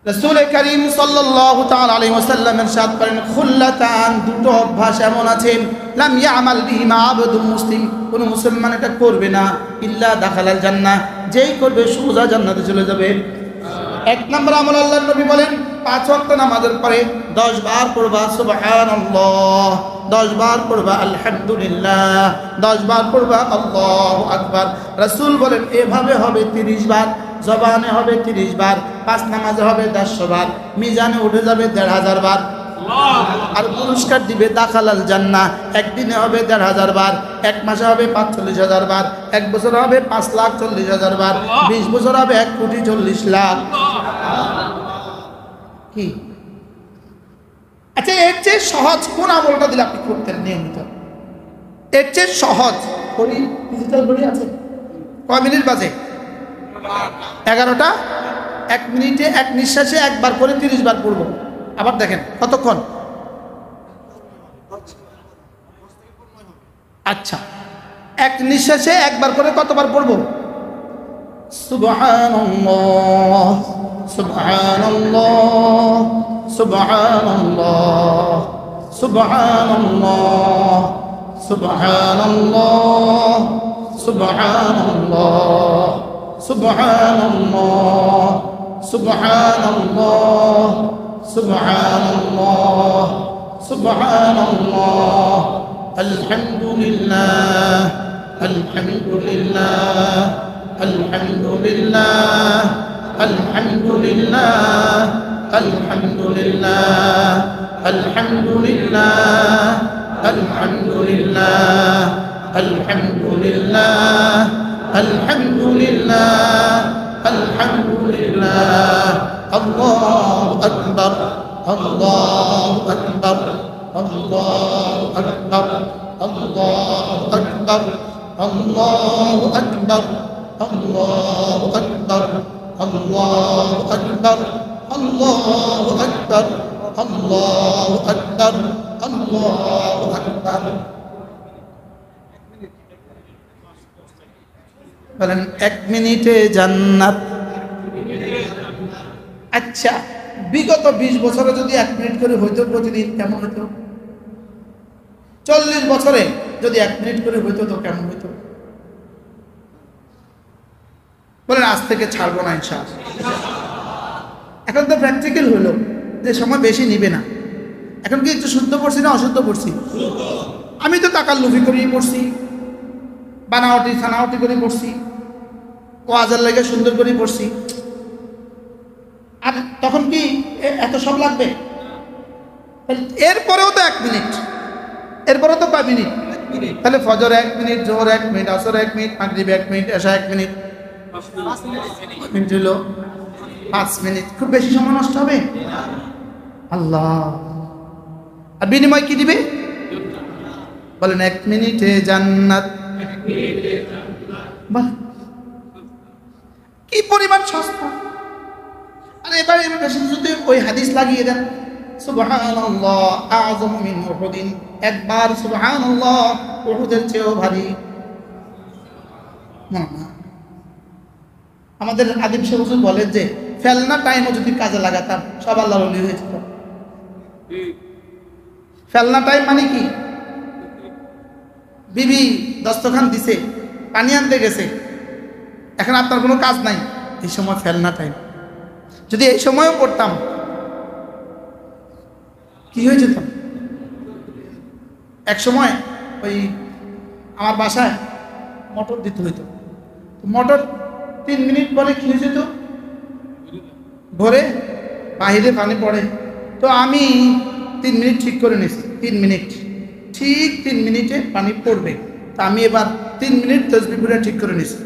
রাসূল করিম সাল্লাল্লাহু তাআলা আলাইহি ওয়াসাল্লাম ইরশাদ করেন, খুল্লাতান, দুটো অভ্যাস এমন আছে, লাম ইয়ামাল বিহিমা আবদুল মুসলিম, কোন মুসলমান এটা করবে না, ইল্লা দাখালাল জান্নাহ, যেই করবে সোজা জান্নাতে চলে যাবে। এক নম্বর আমল, আল্লাহর নবী বলেন 5 ওয়াক্ত নামাজের পরে 10 বার পড়বা সুবহানাল্লাহ, 10 বার পড়বা আলহামদুলিল্লাহ, 10 বার পড়বা আল্লাহু আকবার। রাসূল বলেন এভাবে হবে 30 বার, জবানে হবে 30 বার, 5 নামাজে হবে 100 বার, মিজানে উঠে যাবে 1500 বার। আর পুরস্কার দিবে দাখালাল জান্নাহ, একদিনে হবে 1500 বার, এক মাসে হবে 45,000 বার, এক বছর হবে 5,40,000 বার, 20 বছর হবে 1,40,00,000। কি আচ্ছা, এর চেয়ে সহজ কোন আমলটা দিলে আপনি করতেন নিয়মিত? এর চেয়ে সহজ ঘড়ি, ডিজিটাল ঘড়ি আছে, কয় মিনিট বাজে? 11টা। 1 মিনিটে 1 নিঃশ্বাসে একবার করে 30 বার পড়ব। আবার দেখেন কতক্ষণ? আচ্ছা, 1 নিঃশ্বাসে একবার করে কতবার পড়ব? সুবহানাল্লাহ, সুবহানাল্লাহ, সুবহানাল্লাহ, সুবহানাল্লাহ, সুবহানাল্লাহ, সুবহানাল্লাহ, সুবহানাল্লাহ, সুবহানাল্লাহ, সুবহানাল্লাহ, সুবহানাল্লাহ, আলহামদুলিল্লাহ, আলহামদুলিল্লাহ, আলহামদুলিল্লাহ, আলহামদুলিল্লাহ, আলহামদুলিল্লাহ, আলহামদুলিল্লাহ, আলহামদুলিল্লাহ, আলহামদুলিল্লাহ, আলহামদুলিল্লাহ, আলহামদুলিল্লাহ, আল্লাহু আকবার, আল্লাহু আকবার, আল্লাহু আকবার, আল্লাহু আকবার, আল্লাহু আকবার, আল্লাহু আকবার, আল্লাহু আকবার, আল্লাহু আকবার, আল্লাহু আকবার, আল্লাহু আকবার। বলেন 1 মিনিটে জান্নাত। আচ্ছা, বিগত 20 বছরে যদি 1 মিনিট করে হইতো প্রতিদিন, কেমন হতো? 40 বছরে যদি 1 মিনিট করে হইতো তো কেমন হইতো? বলেন আজ থেকে ছাড়বো না ইনশাআল্লাহ। এখন তো প্র্যাকটিক্যাল হলো যে সময় বেশি নিবে না। এখন কি একটু শুদ্ধ পড়ছি না অশুদ্ধ পড়ছি? আমি তো তাকাল্লুফি করেই পড়ছি, বানাওয়াটি থানাওয়াটি করে পড়ছি, ওয়াজের লাগে সুন্দর করে পড়ছি। আর তখন কি এত সব লাগবে? এরপরেও তো 1 মিনিট, এরপরেও তো 5 মিনিট। তাহলে ফজর 1 মিনিট, জোহর 1 মিনিট, আসর 1 মিনিট, মাগরিব 1 মিনিট, এশা 1 মিনিট, 5 মিনিট হলো 5 মিনিট। খুব বেশি সময় নষ্ট হবে? আল্লাহ। আর বিনিময় কি দিবে? বলেন 1 মিনিটে জান্নাত। বাহ, কি পরিমাণ সস্তা! আর এবার যদি ওই হাদিস লাগিয়ে দেন, সুবহানাল্লাহ আযম মিন উহুদিন, একবার সুবহানাল্লাহ উহুদের চেয়েও ভারী। না, আমাদের আদিম শেখ হুজুর বলেন যে ফেলনা টাইমও যদি কাজে লাগাতাম সব আল্লাহর ওলি হয়ে যেত। ফেলনা টাইম মানে কি? বিবি দস্তখান দিছে, পানি আনতে গেছে, এখন আপনার কোনো কাজ নাই, এই সময় ফেলনা টাইম। যদি এই সময়ও করতাম কি হয়ে যেত? এক সময় ওই আমার বাসায় মোটর দিতে হইতো, মোটর 3 মিনিট পরে কি হয়ে যেত? ভরে বাহিরে পানি পড়ে। তো আমি 3 মিনিট ঠিক করে নিয়েছি, 3 মিনিট ঠিক, 3 মিনিটে পানি পড়বে। তা আমি এবার 3 মিনিট তাসবিহ পড়ে ঠিক করে নিয়েছি।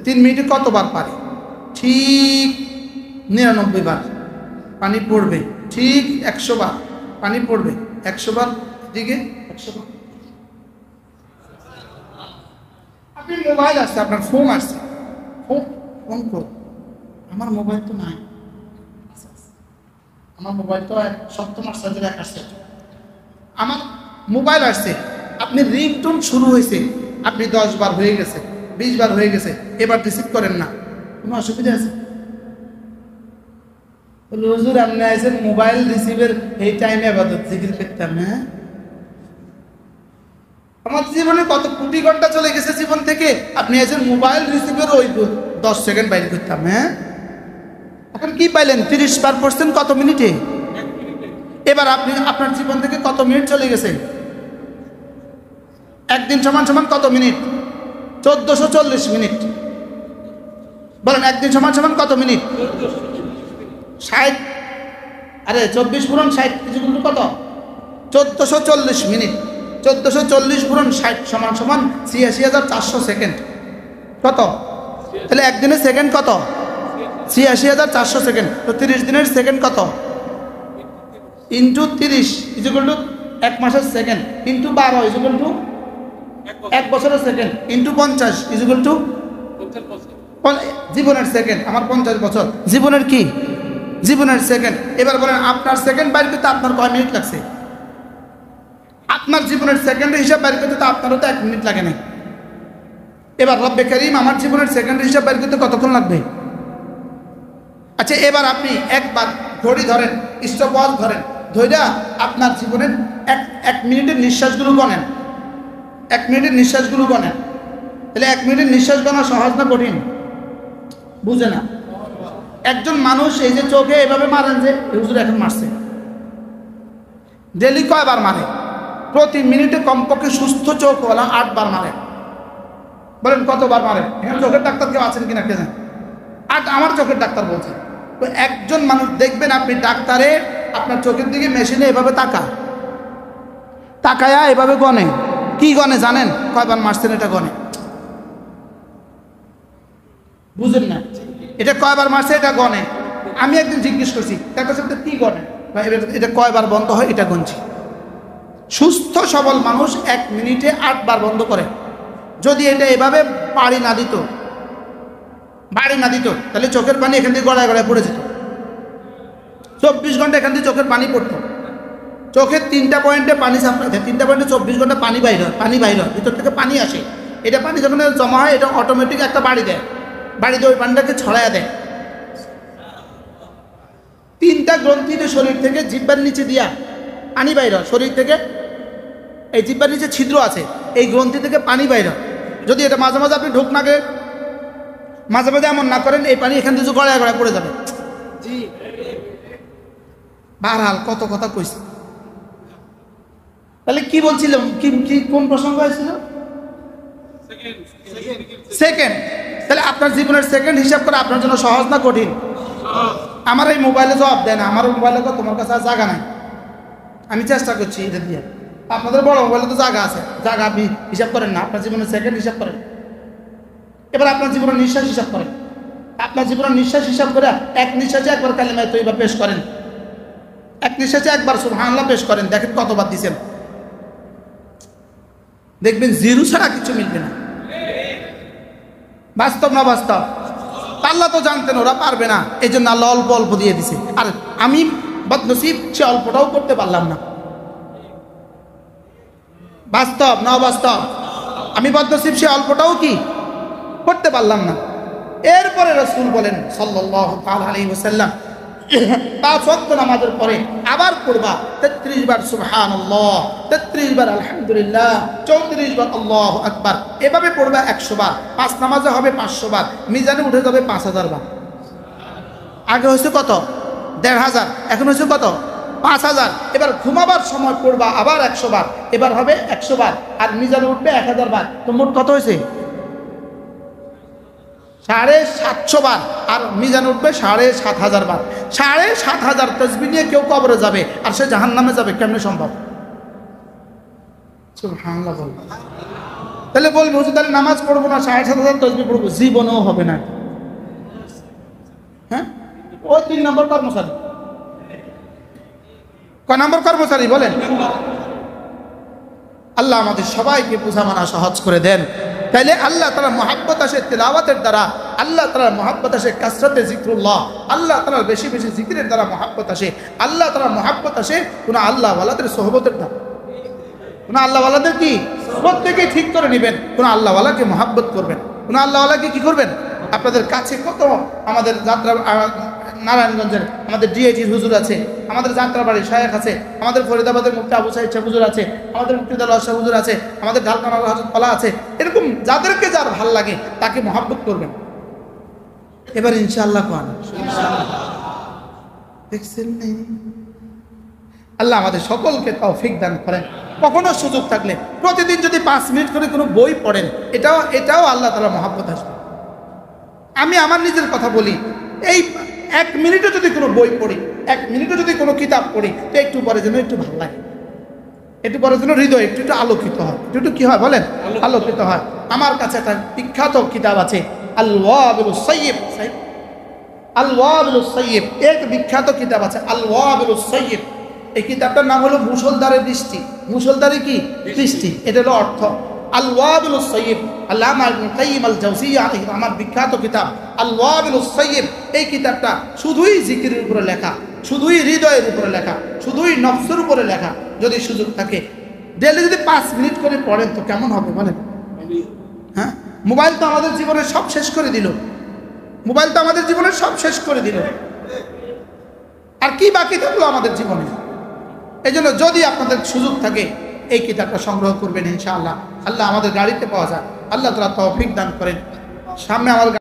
3 মিনিটে কতবার পারি? ঠিক 99 বার পানি পড়বে, ঠিক 100 বার পানি পড়বে, 100 বার দিকে 100 বার। আপনি মোবাইল আসছে, আপনার ফোন আসছে, ফোন করুন। আমার মোবাইল তো নাই, আমার মোবাইল তো 7 মাস সাজের এক আসছে। আমার মোবাইল আসছে, আপনি রিংটোন শুরু হয়েছে, আপনি 10 বার হয়ে গেছে, 20 বার হয়ে গেছে, এবার রিসিভ করেন না, কোনো অসুবিধা আছে? হুজুর আপনি আছেন মোবাইল রিসিভের এই টাইমে ইবাদত জিকির করতাম। হ্যাঁ, আমার জীবনে কত কোটি ঘন্টা চলে গেছে জীবন থেকে, আপনি আছেন মোবাইল রিসিভের ওই 10 সেকেন্ড বাইর করতাম। হ্যাঁ, এখন কি পাইলেন? 30% কত মিনিটে? এবার আপনি আপনার জীবন থেকে কত মিনিট চলে গেছে? একদিন সমান সমান কত মিনিট? 1440 মিনিট। বলেন একদিন সমান সমান কত মিনিট? 60। আরে 24 পূরণ 60 কত? 1440 মিনিট। 1440 পূরণ 60 সমান সমান 86,400 সেকেন্ড। কত? তাহলে একদিনের সেকেন্ড কত? 86,400 সেকেন্ড। তো 30 দিনের সেকেন্ড কত? ইন্টু 30 ইকুয়াল টু 1 মাসের সেকেন্ড, ইন্টু 12 ইকুয়াল টু 1 বছরের সেকেন্ড, ইন্টু 50 ইকুয়াল টু জীবনের সেকেন্ড। আমার 50 বছর জীবনের কি? জীবনের সেকেন্ড। এবার বলেন আপনার সেকেন্ড বাইর করতে আপনার কয় মিনিট লাগছে? আপনার জীবনের সেকেন্ডের হিসাব বাইর করতে তো আপনারও তো 1 মিনিট লাগে না। এবার রব্বে কারীম আমার জীবনের সেকেন্ডের হিসাব বাইর করতে কতক্ষণ লাগবে? আচ্ছা, এবার আপনি একবার ঘড়ি ধরেন, স্টপওয়াচ ধরেন, ধইরা আপনার জীবনের এক মিনিটের নিঃশ্বাসগুলো গণেন। 1 মিনিটের নিঃশ্বাসগুলো গণেন। তাহলে 1 মিনিটের নিঃশ্বাস গণা সহজ না কঠিন? বুঝে না। একজন মানুষ এই যে চোখে এভাবে মারেন, যে হুজুর এখন মারছে, ডেলি কয়বার মারে? প্রতি মিনিটে কমপক্ষে সুস্থ চোখওয়ালা 8 বার মারে। বলেন কতবার মারে? এখানে চোখের ডাক্তার কেউ আছেন কিনা কে জানেন? 8 আমার চোখের ডাক্তার বলছে। তো একজন মানুষ দেখবেন আপনি ডাক্তারে আপনার চোখের দিকে মেশিনে এভাবে তাকায়া এভাবে গনে। কি গনে জানেন? কয়বার মারছেন এটা গনে। বুঝেন না? এটা কয়বার মারছে এটা গনে। আমি একদিন জিজ্ঞেস করছি ডাক্তার সাহেব কি গনে? এটা কয়বার বন্ধ হয় এটা গনছি। সুস্থ সবল মানুষ 1 মিনিটে 8 বার বন্ধ করে। যদি এটা এভাবে বাড়ি না দিত তাহলে চোখের পানি এখান থেকে গড়ায় গড়ায় পড়ে যেত। 24 ঘন্টা এখান থেকে চোখের পানি পড়তো। চোখের 3টা পয়েন্টে পানি সাপ্লাই দেয়, 3টা পয়েন্টে 24 ঘন্টা পানি বাইর হয়, ভিতর থেকে পানি আসে। এটা পানি যখন জমা হয় এটা অটোমেটিক একটা বাড়ি দিয়ে ওই পানিটাকে ছড়ায়া দেয়। 3টা গ্রন্থিতে শরীর থেকে জিহ্বার নিচে দিয়া পানি বাইর হয়। শরীর থেকে এই জিহ্বার নিচে ছিদ্র আছে, এই গ্রন্থি থেকে পানি বাইর হয়। যদি এটা মাঝে মাঝে আপনি ঢোক নাকে মাঝে মাঝে এমন না করেন, এই পানি এখান থেকে গড়ায় গড়ায় পড়ে যাবে। বারহাল কত কথা কইছি। তাহলে কি বলছিলাম? কি কোন প্রসঙ্গ হয়েছিল? সেকেন্ড। তাহলে আপনার জীবনের সেকেন্ড হিসাব করা আপনার জন্য সহজ না কঠিন? আমার এই মোবাইলে জবাব দেয় না। আমার মোবাইলে তো তোমার কাছে আর জায়গা নাই। আমি চেষ্টা করছি এটা দিয়ে। আপনাদের বড় মোবাইলে তো জায়গা আছে, জায়গা আপনি হিসাব করেন না। আপনার জীবনের সেকেন্ড হিসাব করেন। এবার আপনার জীবনের নিঃশ্বাস হিসাব করেন। আপনার জীবনের নিঃশ্বাস হিসাব করে 1 নিঃশ্বাসে একবার কালিমা তৈয়বা পেশ করেন, 1 নিঃশ্বাসে একবার সুবহানাল্লাহ পেশ করেন। দেখেন কতবার দিচ্ছেন। দেখবেন জিরো ছাড়া কিছু মিলবে না। বাস্তব না বাস্তব? আল্লাহ তো জানতেন ওরা পারবে না, এই জন্য আল্লাহ অল্প অল্প দিয়ে দিছে। আর আমি বদনসিব, সে অল্পটাও করতে পারলাম না। বাস্তব না অবাস্তব? আমি বদনসিব, সে অল্পটাও কি করতে পারলাম না। এরপরে রাসূল বলেন সাল্লাল্লাহু আলাইহি ওয়াসাল্লাম, 5 ওয়াক্ত নামাজের পরে আবার পড়বা 33 বার সুবহানাল্লাহ, 33 বার আলহামদুলিল্লাহ, 34 বার আল্লাহু আকবার। এভাবে পড়বা 100 বার। 5 নামাজে হবে 500 বার, মিজানে উঠে যাবে 5000 বার। আগে হয়েছে কত? 1500, এখন হয়েছে কত? 5000। এবার ঘুমাবার সময় পড়বা আবার 100 বার, এবার হবে 100 বার, আর মিজানে উঠবে 1000 বার। তো মোট কত হয়েছে? 750 বার, আর মিজান উঠবে 7500 বার। 7500 তাসবিহ নিয়ে কেউ কবরে যাবে আর সে জাহান্নামে যাবে, কেমনে সম্ভব? সুবহানাল্লাহ। তাহলে বলবো হুজুর তাহলে নামাজ পড়বো না, 7500 তাসবিহ পড়বো, জীবনেও হবে না। হ্যাঁ, ওই 3 নম্বর কর্মচারী। কয় নম্বর কর্মচারী বলেন? আল্লাহ আমাদের সবাইকে বোঝা মানা সহজ করে দেন। তাইলে আল্লাহ তাআলা মহব্বত আসে তিলাওয়াতের দ্বারা, আল্লাহ তাআলা মহব্বত আসে কাসরাতে জিক্রুল্লাহ, আল্লাহ তাআলা বেশি বেশি জিকিরের দ্বারা মহব্বত আসে। আল্লাহ তাআলা মহব্বত আসে কোন আল্লাহ ওয়ালাদের সোহবতের দ্বারা। কোন আল্লাহ ওয়ালাদের কি প্রত্যেকেই ঠিক করে নেবেন, কোন আল্লাহ ওয়ালাকে মহব্বত করবেন, কোন আল্লাহ ওয়ালাকে কি করবেন? আপনাদের কাছে কত আমাদের যাত্রা নারায়ণগঞ্জের আমাদের ডিএজির হুজুর আছে, আমাদের যাত্রাবাড়ির শায়েখ আছে, আমাদের ফরিদাবাদের মুফতি আবু সাইদ শাহ হুজুর আছে, আমাদের মুফতি আল্লাহ শাহ হুজুর আছে, আমাদের ঢালকানার হযরত কলা আছে। এরকম যাদেরকে যার ভাল লাগে তাকে মহব্বত করবেন। এবার ইনশাআল্লাহ কোন দেখছেন আল্লাহ আমাদের সকলকে তৌফিক দান করেন। কখনো সুযোগ থাকলে প্রতিদিন যদি 5 মিনিট করে কোনো বই পড়েন, এটাও আল্লাহ তাআলা মহব্বত আসবে। আমি আমার নিজের কথা বলি, এই 1 মিনিটে যদি কোনো বই পড়ি, 1 মিনিটে যদি কোনো কিতাব পড়ি, তো একটু পরে যেন একটু ভালো লাগে, একটু পরে যেন হৃদয় একটু আলোকিত হয়, একটু কি হয় বলেন, আলোকিত হয়। আমার কাছে একটা বিখ্যাত কিতাব আছে, আল ওয়াবিলুস সাইয়্যিব। আল ওয়াবিলুস সাইয়্যিব এক বিখ্যাত কিতাব আছে, আল ওয়াবিলুস সাইয়্যিব। এই কিতাবটার নাম হলো মুষলধারের বৃষ্টি। মুষলধারে কি বৃষ্টি, এটা হলো অর্থ। আল ওয়াবিলুস সাইয়্যিব, আল্লামা ইবনে কাইয়িম আল জাওজিয়্যা আলাইহি আমার বিখ্যাত কিতাব আল ওয়াবিলুস সাইয়্যিব। এই কিতাবটা শুধুই জিকিরের উপরে লেখা, শুধুই হৃদয়ের উপরে লেখা, শুধুই নফসের উপরে লেখা। যদি সুযোগ থাকে ডেইলি যদি 5 মিনিট করে পড়েন তো কেমন হবে বলেন? হ্যাঁ, মোবাইল তো আমাদের জীবনে সব শেষ করে দিল, মোবাইল তো আমাদের জীবনে সব শেষ করে দিল, আর কি বাকি থাকলো আমাদের জীবনে? এই জন্য যদি আপনাদের সুযোগ থাকে এই কিতাবটা সংগ্রহ করবেন ইনশাআল্লাহ। আল্লাহ আমাদের গাড়িতে পাওয়া যায়, আল্লাহ তাআলা তৌফিক দান করেন। সামনে আমার